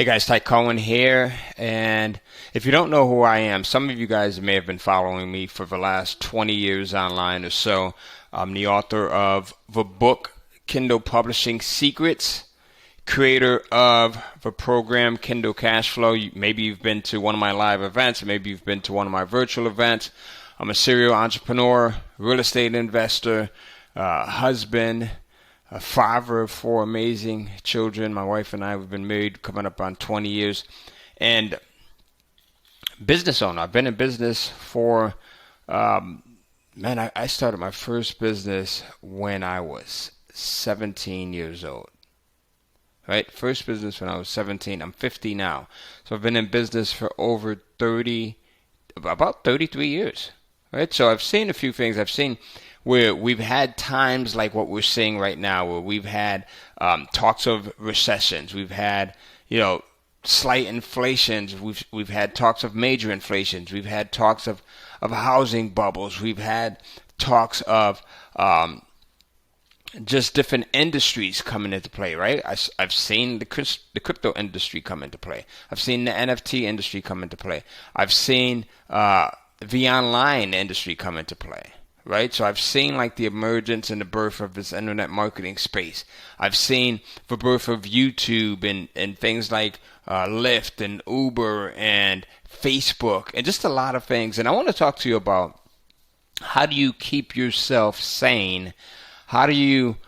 Hey guys, Cohen here, and if you don't know who I am, some of you guys may have been following me for the last 20 years online or so. I'm the author of the book Kindle Publishing Secrets, creator of the program Kindle Cash Flow. Maybe you've been to one of my live events, maybe you've been to one of my virtual events. I'm a serial entrepreneur, real estate investor, husband, a father of four amazing children. My wife and I have been married coming up on 20 years. And business owner. I've been in business for, I started my first business when I was 17 years old. Right? First business when I was 17. I'm 50 now. So I've been in business for about 33 years. Right? So I've seen a few things. I've seen where we've had times like what we're seeing right now, where we've had talks of recessions, we've had slight inflations, we've had talks of major inflations, we've had talks of housing bubbles, we've had talks of just different industries coming into play, right? I've seen the crypto industry come into play. I've seen the NFT industry come into play. I've seen the online industry come into play. Right? So I've seen like the emergence and the birth of this internet marketing space. I've seen the birth of YouTube and things like Lyft and Uber and Facebook and just a lot of things. And I want to talk to you about how do you keep yourself sane? How do you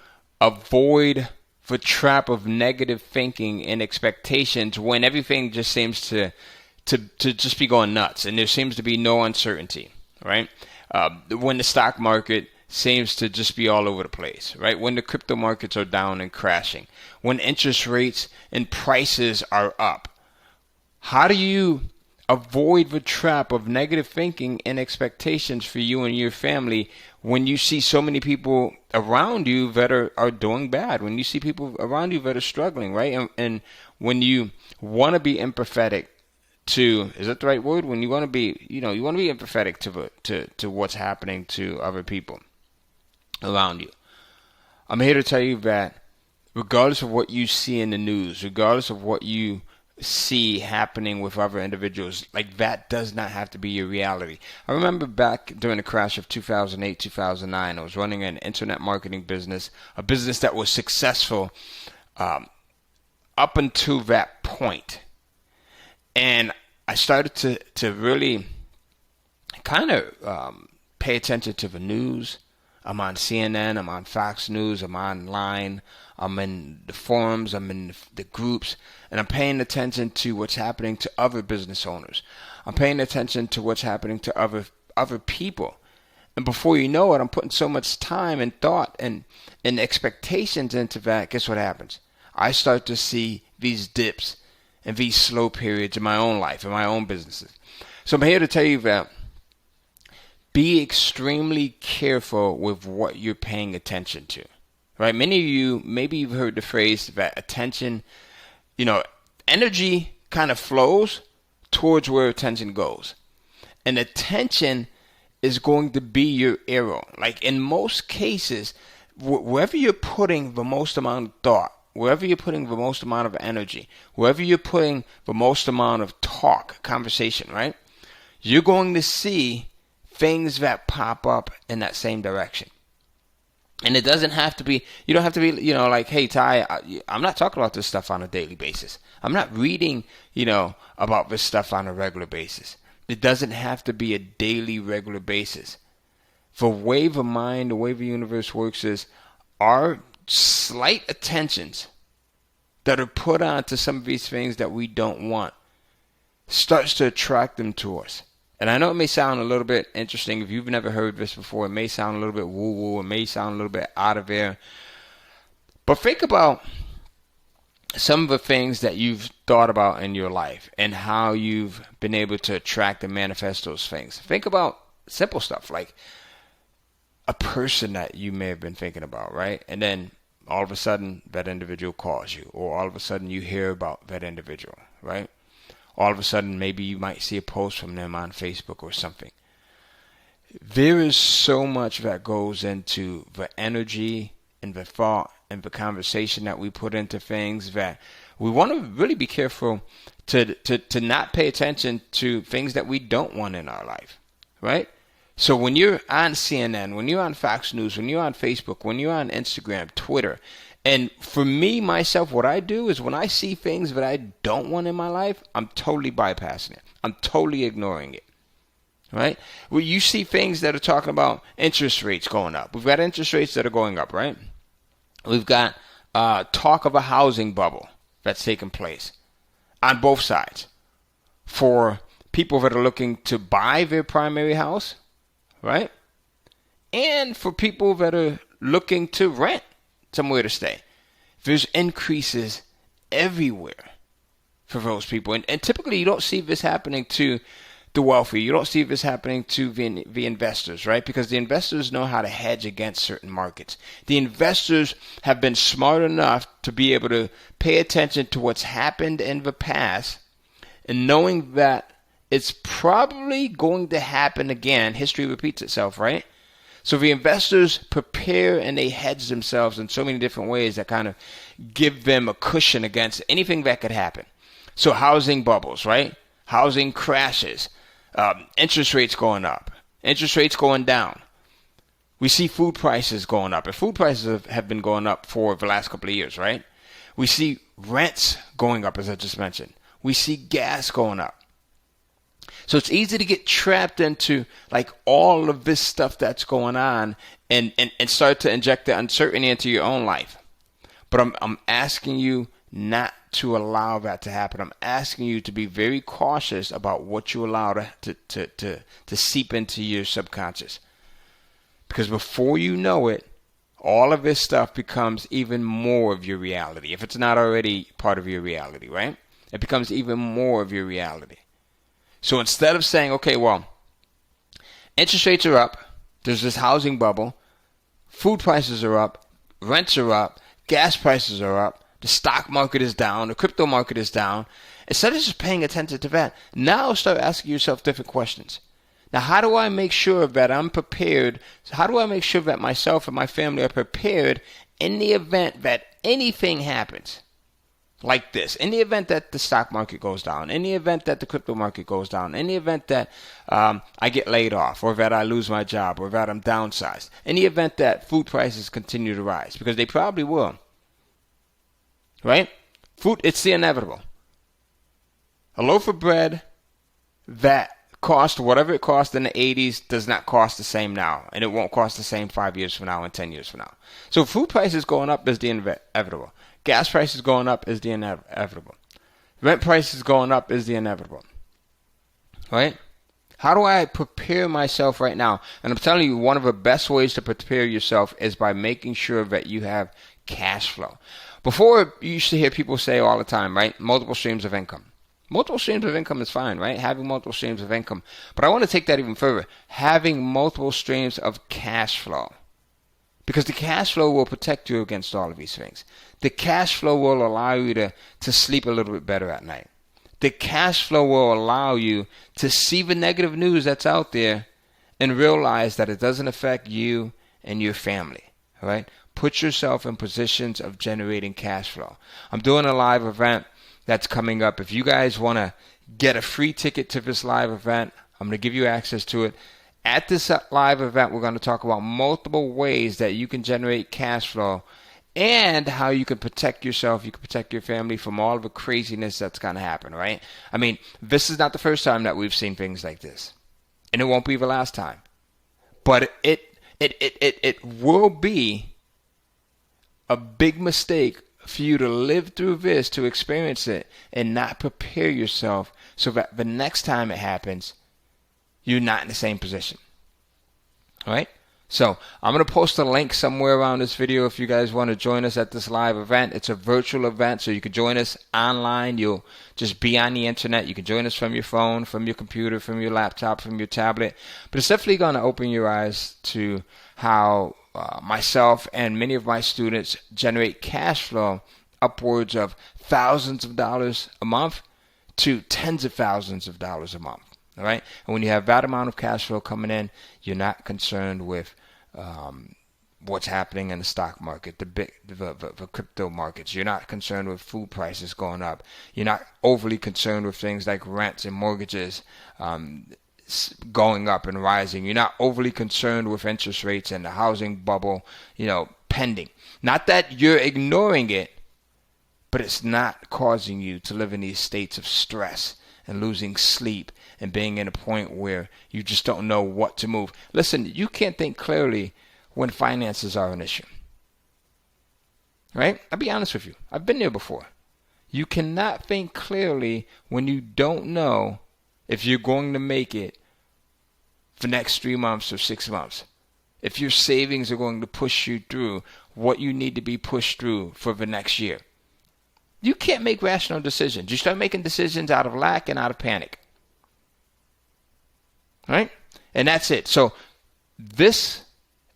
avoid the trap of negative thinking and expectations when everything just seems to just be going nuts and there seems to be no uncertainty, right? When the stock market seems to just be all over the place, right? When the crypto markets are down and crashing, when interest rates and prices are up, how do you avoid the trap of negative thinking and expectations for you and your family when you see so many people around you that are doing bad, when you see people around you that are struggling, right? And when you want to be empathetic is that the right word? When you want to be, you want to be empathetic to what's happening to other people around you. I'm here to tell you that regardless of what you see in the news, regardless of what you see happening with other individuals, like that does not have to be your reality. I remember back during the crash of 2008, 2009, I was running an internet marketing business, a business that was successful up until that point. And I started to really kind of pay attention to the news. I'm on CNN, I'm on Fox News, I'm online, I'm in the forums, I'm in the groups, and I'm paying attention to what's happening to other business owners. I'm paying attention to what's happening to other people. And before you know it, I'm putting so much time and thought and expectations into that. Guess what happens? I start to see these dips and these slow periods in my own life, in my own businesses. So I'm here to tell you that be extremely careful with what you're paying attention to, right? Many of you, maybe you've heard the phrase that attention, energy kind of flows towards where attention goes. And attention is going to be your arrow. Like in most cases, wherever you're putting the most amount of thought, wherever you're putting the most amount of energy, wherever you're putting the most amount of conversation, right? You're going to see things that pop up in that same direction. And it doesn't have to be, you don't have to be, like, hey, Ty, I'm not talking about this stuff on a daily basis. I'm not reading, about this stuff on a regular basis. It doesn't have to be a daily, regular basis. The way the mind, the way the universe works is our slight attentions that are put onto some of these things that we don't want starts to attract them to us. And I know it may sound a little bit interesting. If you've never heard this before, it may sound a little bit woo-woo. It may sound a little bit out of there. But think about some of the things that you've thought about in your life and how you've been able to attract and manifest those things. Think about simple stuff like a person that you may have been thinking about, right? And then all of a sudden that individual calls you, or all of a sudden you hear about that individual, right? All of a sudden maybe you might see a post from them on Facebook or something. There is so much that goes into the energy and the thought and the conversation that we put into things that we want to really be careful to not pay attention to things that we don't want in our life, right? So when you're on CNN, when you're on Fox News, when you're on Facebook, when you're on Instagram, Twitter, and for me, myself, what I do is when I see things that I don't want in my life, I'm totally bypassing it. I'm totally ignoring it, right? Well, you see things that are talking about interest rates going up. We've got interest rates that are going up, right? We've got talk of a housing bubble that's taking place on both sides for people that are looking to buy their primary house, right? And for people that are looking to rent somewhere to stay. There's increases everywhere for those people. And typically you don't see this happening to the wealthy. You don't see this happening to the investors, right? Because the investors know how to hedge against certain markets. The investors have been smart enough to be able to pay attention to what's happened in the past and knowing that it's probably going to happen again. History repeats itself, right? So the investors prepare and they hedge themselves in so many different ways that kind of give them a cushion against anything that could happen. So housing bubbles, right? Housing crashes, interest rates going up, interest rates going down. We see food prices going up, and food prices have been going up for the last couple of years, right? We see rents going up, as I just mentioned. We see gas going up. So it's easy to get trapped into like all of this stuff that's going on and start to inject the uncertainty into your own life. But I'm asking you not to allow that to happen. I'm asking you to be very cautious about what you allow to seep into your subconscious. Because before you know it, all of this stuff becomes even more of your reality. If it's not already part of your reality, right? It becomes even more of your reality. So instead of saying, okay, well, interest rates are up, there's this housing bubble, food prices are up, rents are up, gas prices are up, the stock market is down, the crypto market is down, instead of just paying attention to that, now start asking yourself different questions. Now, how do I make sure that I'm prepared? How do I make sure that myself and my family are prepared in the event that anything happens? Like this, in the event that the stock market goes down, in the event that the crypto market goes down, in the event that I get laid off, or that I lose my job, or that I'm downsized, in the event that food prices continue to rise, because they probably will, right? Food, it's the inevitable. A loaf of bread that cost whatever it cost in the 80s does not cost the same now, and it won't cost the same 5 years from now and 10 years from now. So food prices going up is the inevitable. Gas prices going up is the inevitable. Rent prices going up is the inevitable. Right? How do I prepare myself right now? And I'm telling you, one of the best ways to prepare yourself is by making sure that you have cash flow. Before, you used to hear people say all the time, right? Multiple streams of income. Multiple streams of income is fine, right? Having multiple streams of income. But I want to take that even further. Having multiple streams of cash flow. Because the cash flow will protect you against all of these things. The cash flow will allow you to sleep a little bit better at night. The cash flow will allow you to see the negative news that's out there and realize that it doesn't affect you and your family. All right? Put yourself in positions of generating cash flow. I'm doing a live event that's coming up. If you guys want to get a free ticket to this live event, I'm going to give you access to it. At this live event, we're going to talk about multiple ways that you can generate cash flow and how you can protect yourself, you can protect your family from all of the craziness that's going to happen, right? I mean, this is not the first time that we've seen things like this, and it won't be the last time. But it will be a big mistake for you to live through this, to experience it, and not prepare yourself so that the next time it happens, you're not in the same position. All right? So I'm going to post a link somewhere around this video if you guys want to join us at this live event. It's a virtual event, so you can join us online. You'll just be on the internet. You can join us from your phone, from your computer, from your laptop, from your tablet. But it's definitely going to open your eyes to how myself and many of my students generate cash flow upwards of thousands of dollars a month to tens of thousands of dollars a month. All right? And when you have that amount of cash flow coming in, you're not concerned with what's happening in the stock market, the crypto markets. You're not concerned with food prices going up. You're not overly concerned with things like rents and mortgages going up and rising. You're not overly concerned with interest rates and the housing bubble, pending. Not that you're ignoring it, but it's not causing you to live in these states of stress and losing sleep and being in a point where you just don't know what to move. Listen, you can't think clearly when finances are an issue. Right? I'll be honest with you. I've been there before. You cannot think clearly when you don't know if you're going to make it for the next 3 months or 6 months. If your savings are going to push you through what you need to be pushed through for the next year. You can't make rational decisions. You start making decisions out of lack and out of panic. Right? And that's it. So this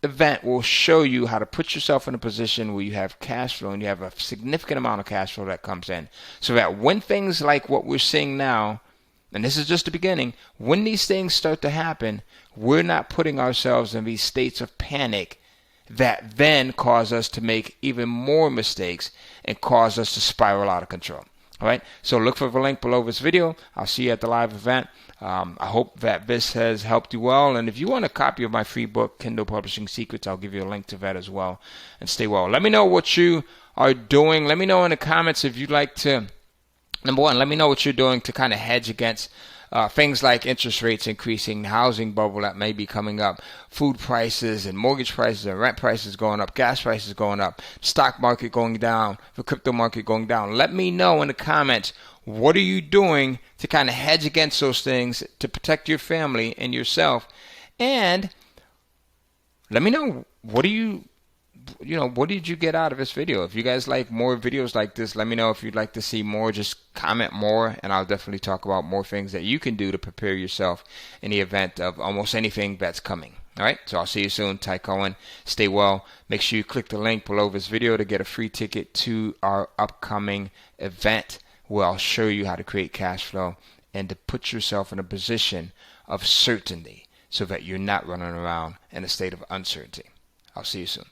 event will show you how to put yourself in a position where you have cash flow and you have a significant amount of cash flow that comes in. So that when things like what we're seeing now, and this is just the beginning, when these things start to happen, we're not putting ourselves in these states of panic that then cause us to make even more mistakes and cause us to spiral out of control. All right, so look for the link below this video. I'll see you at the live event. I hope that this has helped you well. And if you want a copy of my free book, Kindle Publishing Secrets, I'll give you a link to that as well. And stay well. Let me know what you are doing. Let me know in the comments if you'd like to. Number one, let me know what you're doing to kind of hedge against things like interest rates increasing, the housing bubble that may be coming up, food prices and mortgage prices and rent prices going up, gas prices going up, stock market going down, the crypto market going down. Let me know in the comments, what are you doing to kind of hedge against those things to protect your family and yourself? And let me know, what did you get out of this video? If you guys like more videos like this, let me know. If you'd like to see more, just comment more, and I'll definitely talk about more things that you can do to prepare yourself in the event of almost anything that's coming. All right, so I'll see you soon. Ty Cohen. Stay well. Make sure you click the link below this video to get a free ticket to our upcoming event where I'll show you how to create cash flow and to put yourself in a position of certainty so that you're not running around in a state of uncertainty. I'll see you soon.